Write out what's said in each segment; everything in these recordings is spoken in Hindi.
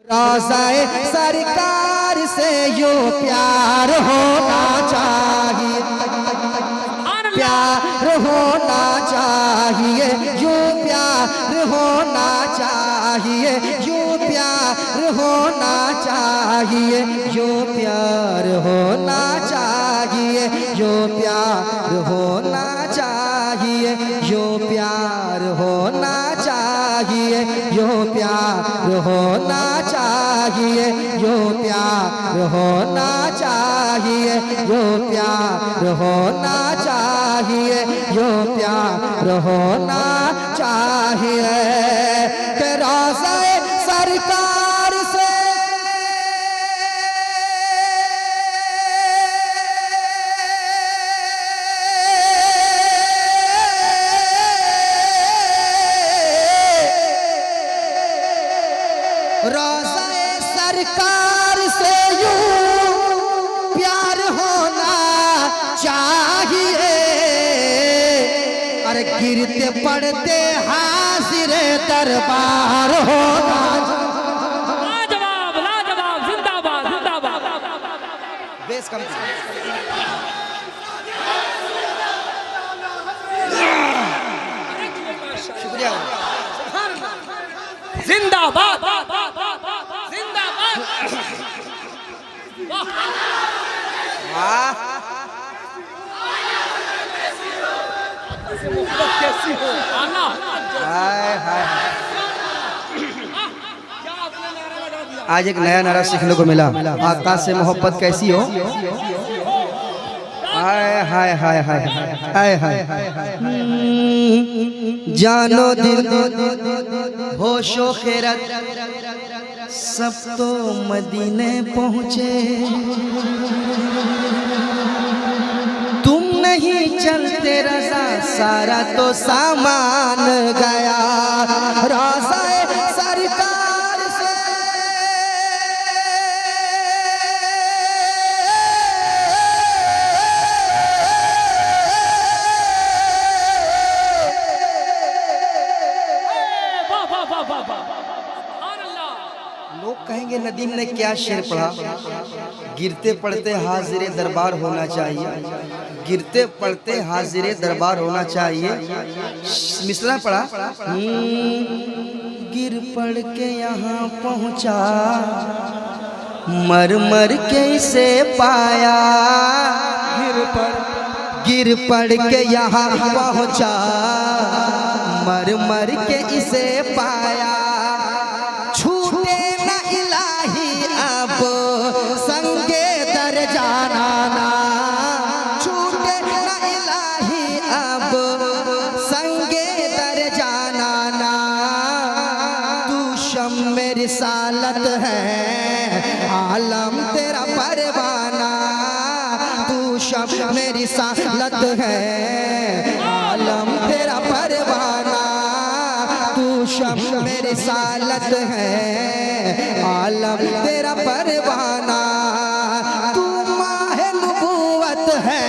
रोज़ाए सरकार से यो प्यार होना चाहिए, प्यार होना चाहिए, यो प्यार होना चाहिए, यो प्यार होना चाहिए, यो प्यार होना चाहिए, यो प्यार होना चाहिए, यो प्यार होना चाहिए, यो प्यार होना चाहिए, यो प्यार होना चाहिए, यो प्यार होना चाहिए, यो प्यार होना चाहिए। कि रोज़ाए सरकार से रोज़ाए सरकार से यूं प्यार होना चाहिए। अरे गिरते पड़ते हाजिर दरबार होना। लाजवाब लाजवाब, जिंदाबाद जिंदाबाद। बेस कम शुक्रिया। जिंदाबाद जिंदाबाद। कैसी हो आना। आज एक नया नारा सीखने को मिला, आका से मोहब्बत कैसी हो। हाय हाय हाय हाय हाय हाय। जानो दिल होशो खैरत सब तो मदीने पहुँचे, तुम नहीं चलते रज़ा सारा तो सामान गया। रोज़ाए सरकार से लोग कहेंगे नदीम ने क्या शेर पढ़ा। गिरते पड़ते हाजिर दरबार होना चाहिए, गिरते पड़ते हाजिर दरबार होना चाहिए। मिसरा पढ़ा, गिर पड़ के यहाँ पहुँचा, मर मर के इसे पाया। गिर पड़ के यहाँ पहुँचा, मर मर के इसे पाया। छूटे न इलाही अब संगे दर जाना ना, छूटे न इलाही अब संगे दर जाना ना। तू शम्मे रिसालत है आलम तेरा परवाना, तू शम्मे रिसालत है आलम तेरा परवाना, तू शम्मे रिसालत है आलम तेरा परवाना। तू माहे नबूवत है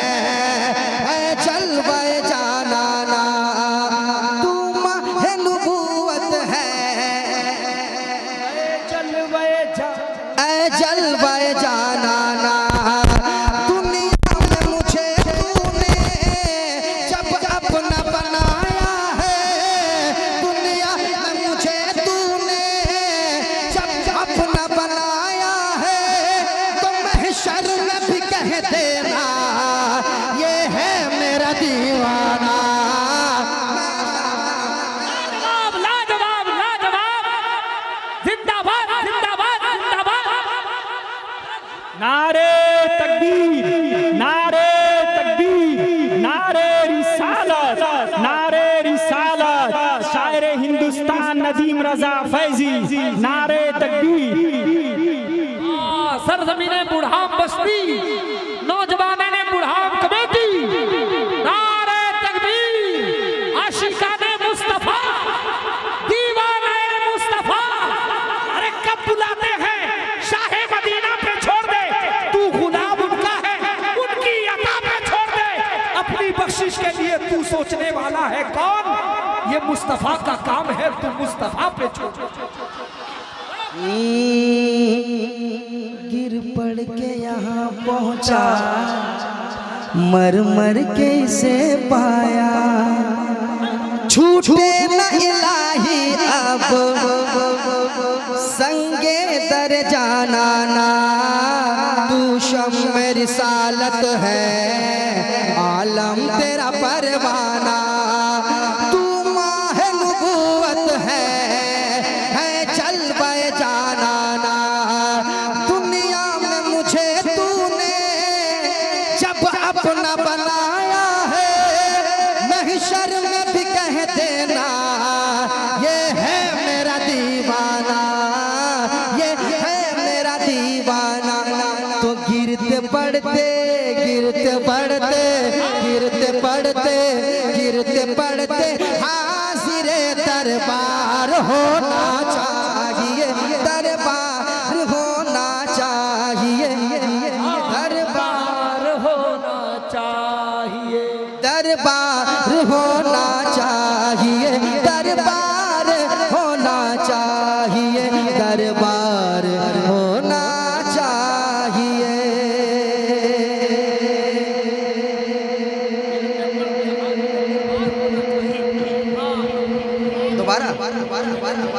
जलवे जाना ना, तू माहे नबूवत है जलवे जाना ना। दुनिया में मुझे तूने जब अपना बनाया है, दुनिया में मुझे तूने जब अपना बनाया है, तो महशर में भी कह देना ये है मेरा दीवाना। लाजवाब लाजवाब लाजवाब, जिंदाबाद जिंदाबाद जिंदाबाद। नारे तकबीर, नारे तकबीर, नारे रिसालत, नारे रिसालत। शायर हिंदुस्तान नदीम रजा फैजी, नारे तकबीर। सरजमीने बुढ़ाम बस्ती, नौजवाने ने बुढ़ाम कमेटी, नारे तकबीर। आशिकाने मुस्तफा, दीवाने मुस्तफा। अरे कब बुलाते हैं शाहे मदीना पे छोड़ दे, तू गुलाम उनका है उनकी अता पे छोड़ दे। अपनी बख्शिश के लिए तू सोचने वाला है कौन, ये मुस्तफा का काम है, तू मुस्तफा पे छोड़। पढ़ के यहाँ पहुँचा, मर मर के इसे पाया। छूटे न इलाही अब संगे दर जाना ना, तू शम्म रिसालत है आलम तेरा परवाना। तू माह नबूवत है चल बे जाना ना। दुनिया में मुझे तूने जब अपना बनाया है, महशर में भी कह देना ये है मेरा दीवाना, ये है मेरा दीवाना। तो गिरते पड़ते गिरते पड़ते गिरते पड़ते गिरते पड़ते हाजिरे दरबार होना चाहिए, दरबार होना चाहिए, दरबार होना चाहिए, दरबार होना चाहिए, दरबार होना चाहिए, दरबार होना चाहिए। दोबारा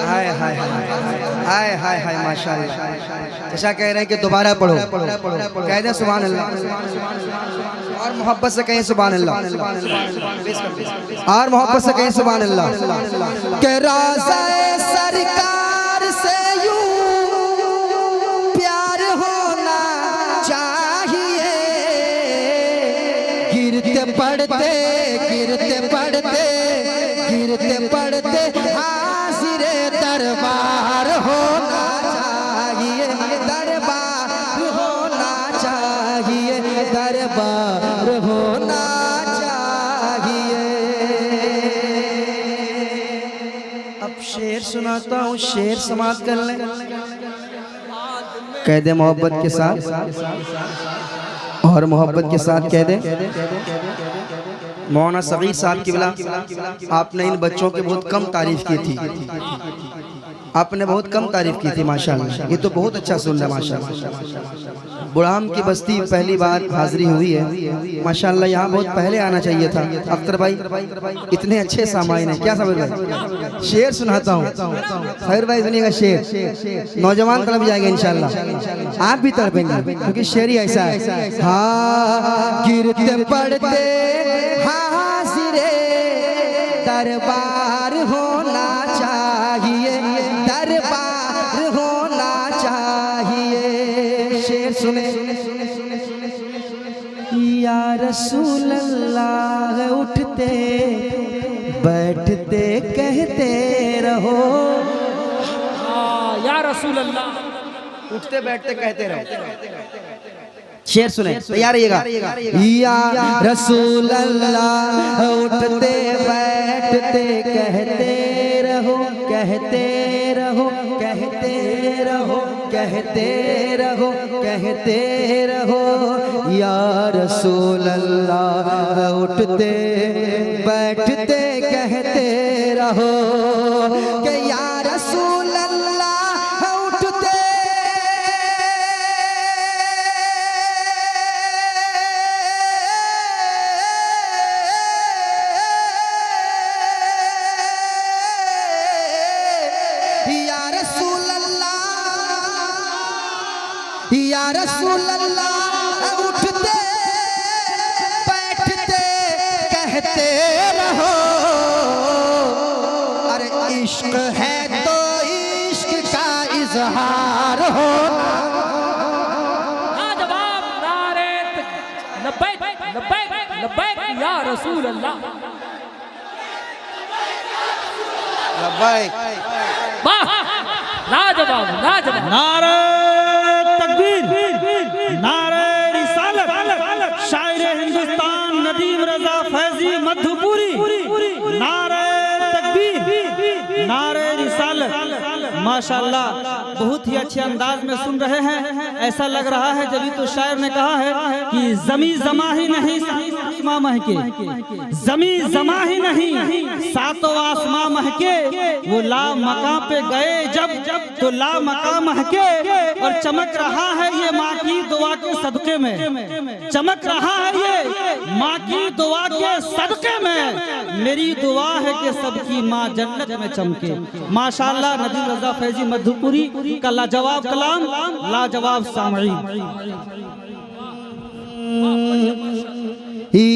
हाय हाय हाय हाय हाय माशाल्लाह। ऐसा कह रहे हैं कि दोबारा पढ़ो, कह दें सुभान अल्लाह, और मोहब्बत से कहें सुभान अल्लाह, और मोहब्बत से कहें सुभान अल्लाह। के रोज़े सरकार से यूं प्यार होना चाहिए, गिरते पड़ते गिरते पड़ते गिरते पड़ते हाजिरे दरबार होना चाहिए, दरबार होना चाहिए, दरबार होना चाहिए। अब शेर सुनाता हूँ, शेर समाप्त कर लें। कह दे मोहब्बत के साथ, और मोहब्बत के साथ कह दे। मौलाना सगीर साहब की बिला, आपने इन बच्चों की बहुत कम तारीफ की थी, आपने बहुत कम तारीफ की थी माशाल्लाह। ये तो बहुत अच्छा सुन रहा है माशाल्लाह। बुढ़ाम की बस्ती पहली बार हाजिरी हुई है माशाल्लाह। यहाँ बहुत पहले आना चाहिए था। अख्तर भाई इतने अच्छे सामाइन है। क्या समझ भाई, शेर सुनाता हूँ। खैर भाई सुनिएगा शेर, नौजवान तरफ जाएगा इंशाल्लाह, आप भी तड़पेंगे क्योंकि शेर ही ऐसा है। हाँ गिरते पड़ते हाजिरे दरबार होना चाहिए, दरबार होना चाहिए। शेर सुने। या रसूल अल्लाह उठते बैठते कहते रहो, या रसूल अल्लाह उठते बैठते कहते रहो। शेर सुने, तैयार रहिएगा। या रसूल अल्लाह उठते बैठते कहते रहो, कहते रहो, कहते रहो, कहते रहो, कहते रहो। या रसूल अल्लाह उठते बैठते कहते रहो कि या रसूल अल्लाह उठते या रसूल अल्लाह उठते बैठते कहते रहो। अरे इश्क है तो इश्क का इजहार हो। जवाब नारे लब्बैक लब्बैक लब्बैक या रसूल अल्लाह। लब्बैक। वाह लाजवाब लाजवाब। नारे तकबीर, नारे रिसालत, शायर हिंदुस्तान नदीम रजा फैजी मधुपुरी। नारे तकबीर, नारे रिसालत। माशाल्लाह बहुत ही अच्छे अंदाज में सुन रहे हैं। ऐसा लग रहा है जब तो शायर ने कहा है कि जमी जमा ही नहीं आसमां महके, जमी जमा ही नहीं सातों आसमां महके। वो ला मकाम पे गए जब तो ला मकाम महके, पर चमक रहा है ये माँ की दुआ के सदके में, चमक रहा है ये माँ की दुआ के सदके में। मेरी दुआ है कि सबकी माँ जन्नत में चमके। माशाअल्लाह नदीम रजा फैजी मधुपुरी का लाजवाब कलाम, लाजवाब सामई।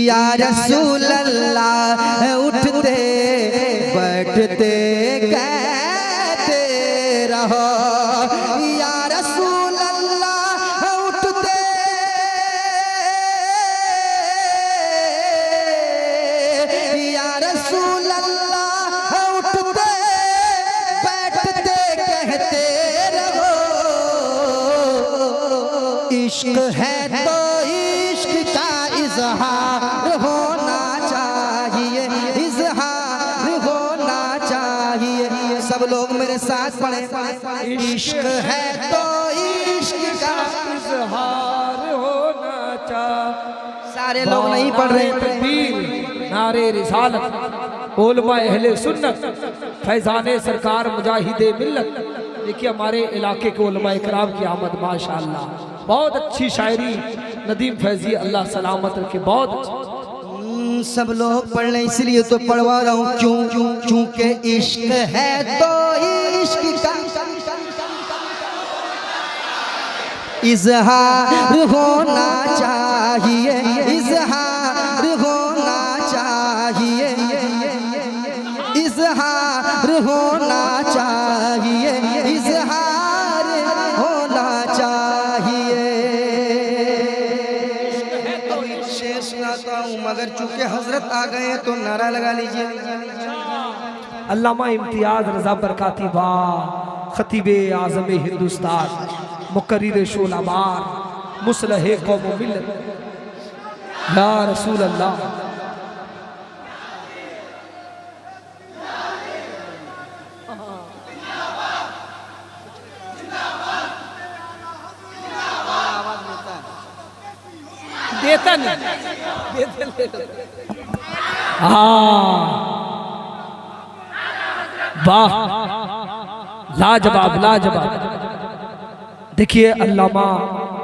या रसूल अल्लाह उठते बैठते कहते रहो, या रसूल अल्लाह उठते या रसूल अल्लाह उठते बैठते कहते रहो। इश्क है तो इश्क का इजहार होना चाहिए, इजहार होना चाहिए। सब लोग मेरे साथ पढ़े, इश्क है तो इश्क का इजहार होना चाहिए। सारे लोग नहीं पढ़ रहे। तकबीर, नारे रिसालत, उलमा अहले सुन्नत, फैजाने सरकार मुजाहिदे मिल्लत। देखिए हमारे इलाके के उलमा इकराम की आमद माशाअल्लाह, बहुत अच्छी शायरी नदीम फैजी, अल्लाह सलामत रखे, बहुत अच्छी। सब लोग पढ़ लें इसलिए तो पढ़वा रहा हूँ, क्योंकि इश्क है तो इश्क का इजहार होना चाहिए, इजहार होना चाहिए, इजहार होना चाहिए, इजहार होना चाहिए। शेर सुनाता हूँ मगर चूंकि हजरत आ गए हैं तो नारा लगा लीजिए। अल्लामा इम्तियाज रजा बरकाती वाह, खतीबे आज़म हिंदुस्तान, मुकर्रिर शोलाबार, मुसलहे कौम मिल्लत, या रसूल अल्लाह। देता नहीं, वाह, लाजवाब लाजवाब। देखिए अल्लामा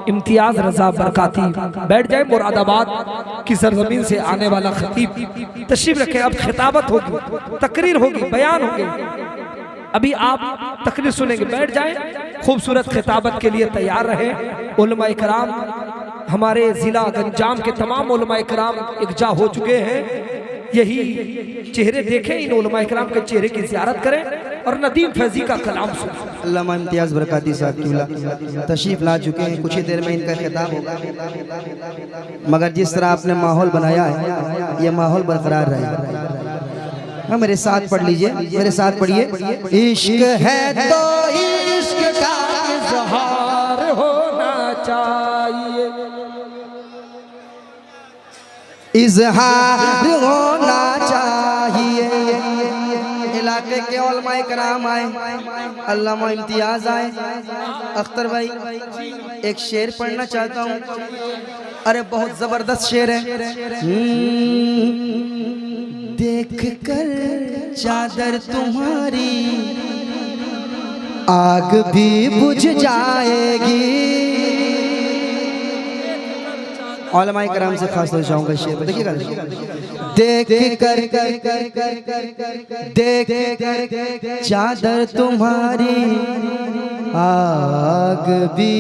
इम्तियाज रजा बरकाती बैठ जाए, मुरादाबाद की सरजमीन से आने वाला खतीब तशरीफ रखे। अब खिताबत होगी, तकरीर होगी, बयान होंगे। अभी आप तकरीर सुनेंगे, बैठ जाए। खूबसूरत खिताबत के लिए तैयार रहे। उलमा इकराम हमारे जिला गंजाम के तमाम उलमा इकराम इकजा हो चुके हैं। यही चेहरे देखें, इन उलमा इकराम के चेहरे की ज़ियारत करें और नदीम फैजी का कलाम सुनें। अल्लामा इम्तियाज बरकाती साहब की तशरीफ ला चुके हैं, कुछ ही देर में इनका खिताब होगा। मगर जिस तरह आपने माहौल बनाया है, ये माहौल बरकरार रहे। हाँ, मेरे साथ पढ़ लीजिए, मेरे साथ पढ़िए। इश्क है तो इश्क का इजहार होना चाहिए, इजहार होना चाहिए। इलाके के उलमा इकराम आए, अल्लामा इम्तियाज आए। अख्तर भाई एक शेर पढ़ना चाहता हूँ। अरे बहुत जबरदस्त शेर है। देख कर चादर तुम्हारी आग भी बुझ जाएगी। उलमाए कराम से खास तौर चाहूंगा शेर, देखिएगा। देख कर चादर तुम्हारी आग भी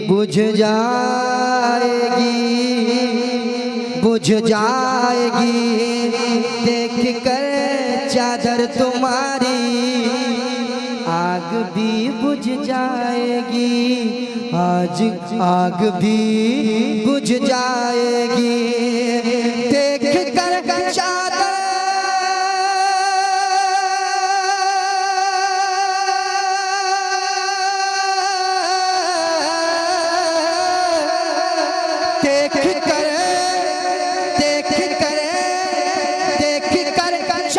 बुझ जाएगी, बुझ जाएगी। देख कर चादर तुम्हारी आग भी बुझ जाएगी, आज आग भी बुझ जाएगी। देख कर चादर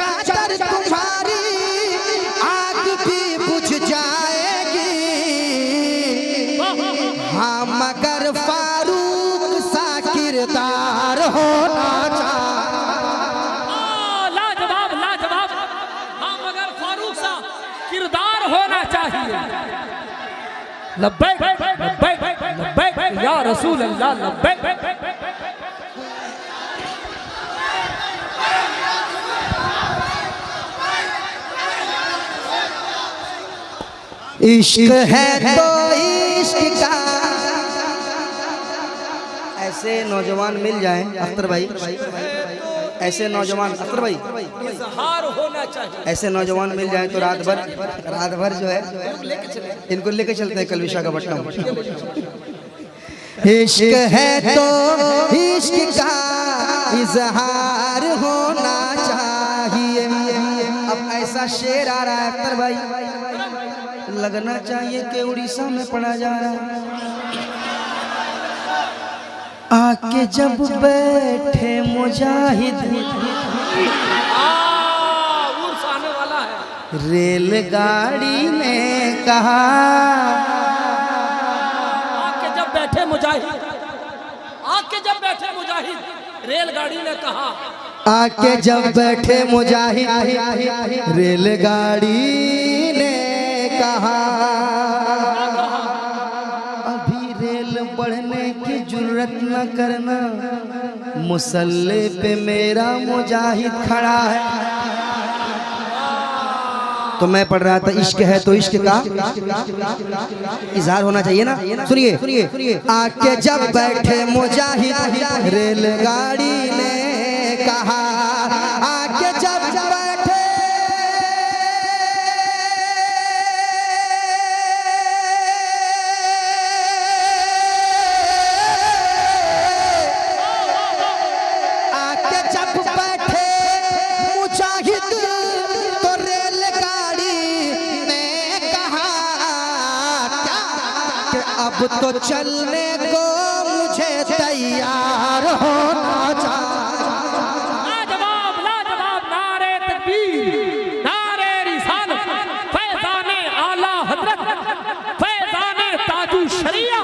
चादर तुम्हारी आग भी बुझ जाएगी। हाँ मगर फारूक सा किरदार होना चाहिए। लाजवाब लाजवाब। हाँ मगर फारूक सा किरदार होना चाहिए। लब्बैक लब्बैक लब्बैक या रसूल अल्लाह लब्बैक। इश्क है तो इश्क का, ऐसे नौजवान मिल जाएं अख्तर भाई, ऐसे नौजवान अख्तर भाई इजहार होना चाहिए। ऐसे नौजवान मिल जाएं तो रात भर जो है इनको लेके चलते हैं कल विशाखापट्टनम। इश्क है तो इश्क का इजहार होना चाहिए। अब ऐसा शेर आ रहा है अख्तर भाई, लगना चाहिए कि उड़ीसा में पढ़ा जा रहा है। आके जब बैठे मुजाहिद उर्स आने वाला है। रेलगाड़ी ने कहा, आके जब बैठे मुजाहिद, आके जब बैठे मुजाहिद रेलगाड़ी ने कहा, आके जब बैठे मुजाहिद रेलगाड़ी ने कहा, अभी रेल बढ़ने की जुर्रत न करना, मुसल्ले पे मेरा मुजाहिद खड़ा है। तो मैं पढ़ रहा था इश्क है तो इश्क का इजहार होना चाहिए ना। सुनिए, आके जब बैठे मुजाहिद रेलगाड़ी ने कहा, आके जब बैठे मुजाहिद तो रेलगाड़ी ने कहा, क्या कि अब तो चलने को मुझे तैयार होना चाहिए। लाजवाब लाजवाब नारे तकबीर, नारे रिसालत, फैज़ाने आला हज़रत, फैज़ाने ताजु शरिया,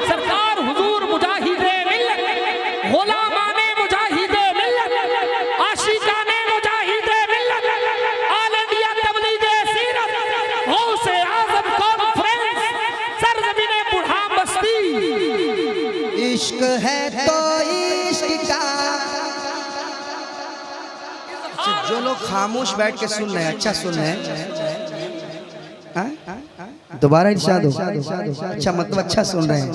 सरकार हुजूर मुजाहिदे मिल्लत, गुलामाने मुजाहिदे मिल्लत, आशिकाने मुजाहिदे मिल्लत, आल इंडिया तबलीगे सीरत, गौसे आज़म कॉन्फ्रेंस, सरज़मीने बुढ़ा बस्ती। इश्क है तो इश्क का। जो लोग खामोश बैठ के सुन रहे हैं, अच्छा सुन रहे हैं, दोबारा इरशाद हो। अच्छा मतलब अच्छा सुन रहे हैं,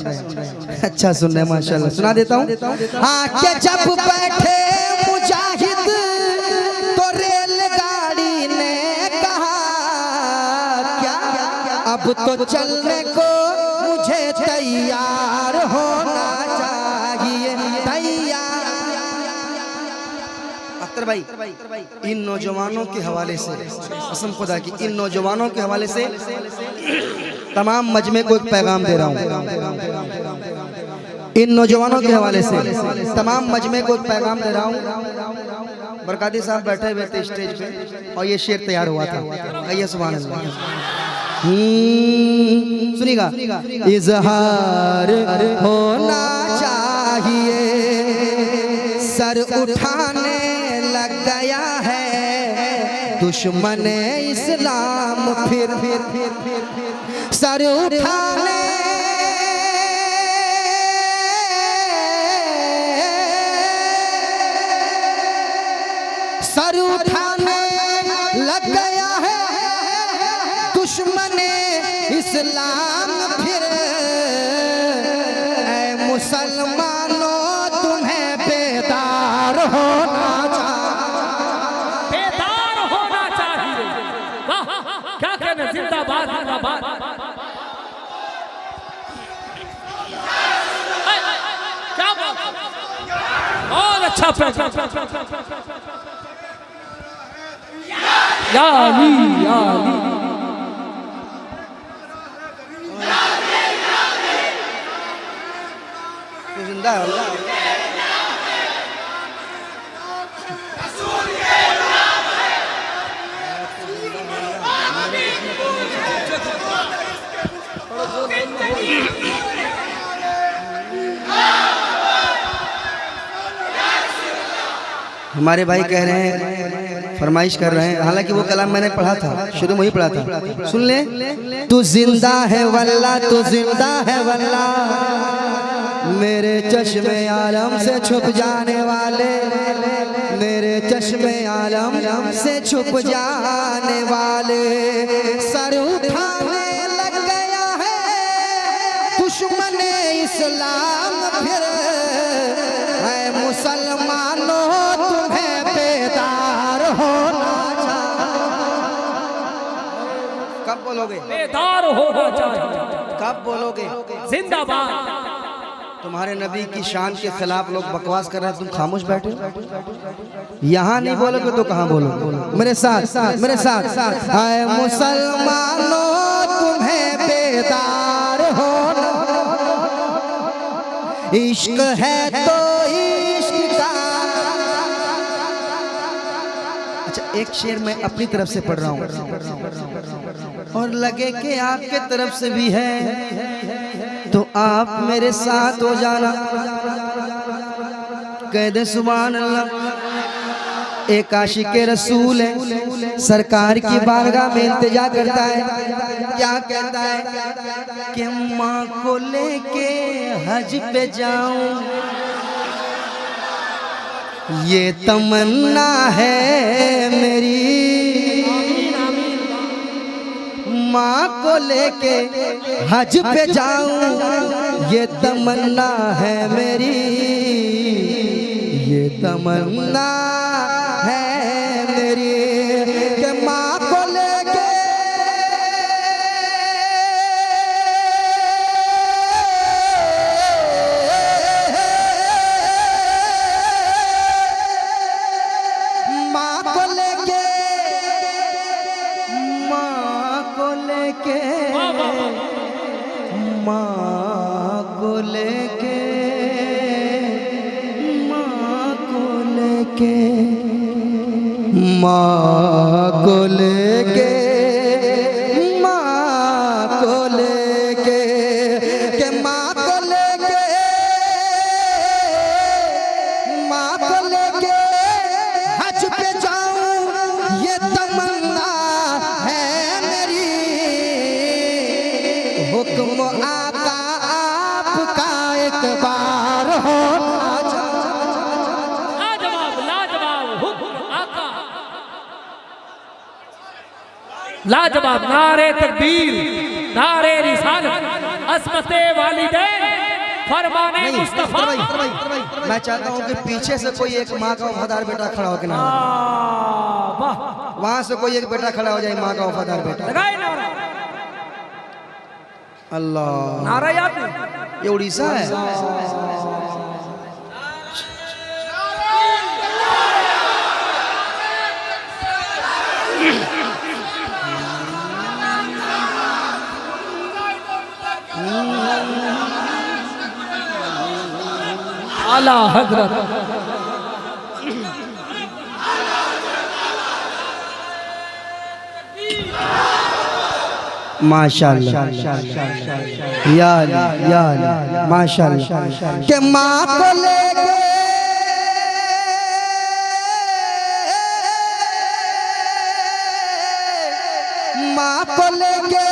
अच्छा सुन रहे हैं माशाल्लाह। सुना देता हूँ। आके जब बैठे मुजाहिद तो रेलगाड़ी ने कहा, क्या अब तो चलने को मुझे तैयार होना चाहिए। तैयार अख्तर भाई, इन नौजवानों के हवाले से, कसम खुदा की, इन नौजवानों के हवाले से तमाम मजमे को एक पैगाम दे रहा हूँ। इन नौजवानों के हवाले से तमाम मजमे को एक पैगाम दे रहा हूँ। बरकाती साहब बैठे हुए थे स्टेज पे और ये शेर तैयार हुआ था। कहिए सुभान अल्लाह। सुनिएगा, इजहार होना चाहिए, सर उठाने लग गया है दुश्मन इस्लाम, फिर सर उठाने सर उठाने लग गया है दुश्मन इस्लाम, फिर ऐ मुसलमानों तुम्हें बेदार होना चाहिए। बेदार होना चाहिए। वाह क्या कहने, जिंदाबाद जिंदाबाद। क्या बात, बहुत अच्छा पैगाम। या अली या अली। जिंदा है अल्लाह। हमारे भाई कह रहे हैं फरमाइश कर रहे हैं, हालांकि वो कलाम मैंने पढ़ा था, शुरू में ही पढ़ा था। सुन ले। तू जिंदा है वल्ला, तू जिंदा है वल्ला, मेरे चश्मे आलम से छुप जाने वाले, मेरे चश्मे आलम से छुप जाने वाले। सर उठाने लग गया है दुश्मन इस्लाम, फिर है मुसलमानों तुम्हें बेदार होना चाहिए। कब बोलोगे? बेदार होना चाहिए। कब बोलोगे? जिंदाबाद। तुम्हारे नबी की शान के खिलाफ लोग बकवास कर रहे हैं, तुम खामोश बैठे हो। यहाँ नहीं बोलोगे तो कहाँ बोलोगे? मेरे साथ, मेरे साथ। हाय मुसलमानों तुम्हें बेदार होना, इश्क है तो इश्क का। अच्छा, एक शेर मैं अपनी तरफ से पढ़ रहा हूँ और लगे कि आपके तरफ से भी है तो आप मेरे साथ हो जाना। कह दे सुभान अल्लाह। एक आशिक रसूल है, सरकार की बारगाह में इंतजार करता है। क्या कहता है कि माँ को लेके हज पे जाऊं, ये तमन्ना है मेरी। माँ को लेके हज पे जाऊं, ये तमन्ना है मेरी, ये तमन्ना है मेरी कि माँ को लेके माँ को लेके, माँ को लेके, के माँ को लेके, माँ को लेके हज पे जाऊं, ये तमन्ना है मेरी। हुक्म आका आपका एक बार हो। लाजवाब। नारे तकबीर, नारे रिसालत, अस्मते वालिदैन, फरमाने मुस्तफा। मैं चाहता हूँ कि पीछे से कोई एक माँ का वफादार बेटा खड़ा हो के ना, वहां से कोई एक बेटा खड़ा हो जाए, माँ का वफादार बेटा। लगाए नारा। अल्लाह। नारा याद नहीं? ये उड़ीसा है। आला हजरत। माशाअल्लाह, या अली, या अली, माशाअल्लाह। के माँ को लेके माँ को लेके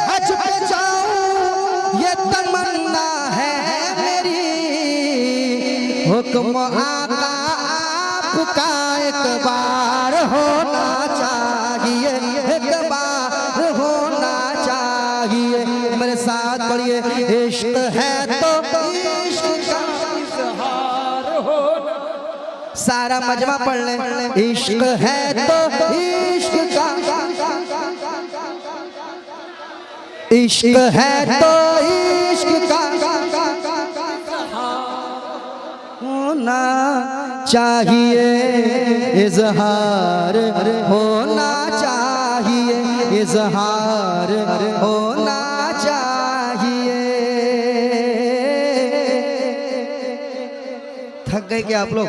हज पे जाऊं, ये तमन्ना है मेरी। हुक्म आका आपका एक बार होना चाहिए, एक बार होना चाहिए। मेरे साथ पढ़िए। इश्क है तो इश्क का इजहार होना। सारा मजमा पढ़ ले। इश्क है तो इश्क का, इश्क है तो इश्क का होना चाहिए, इजहार होना चाहिए, इजहार होना चाहिए। थक गए क्या आप लोग?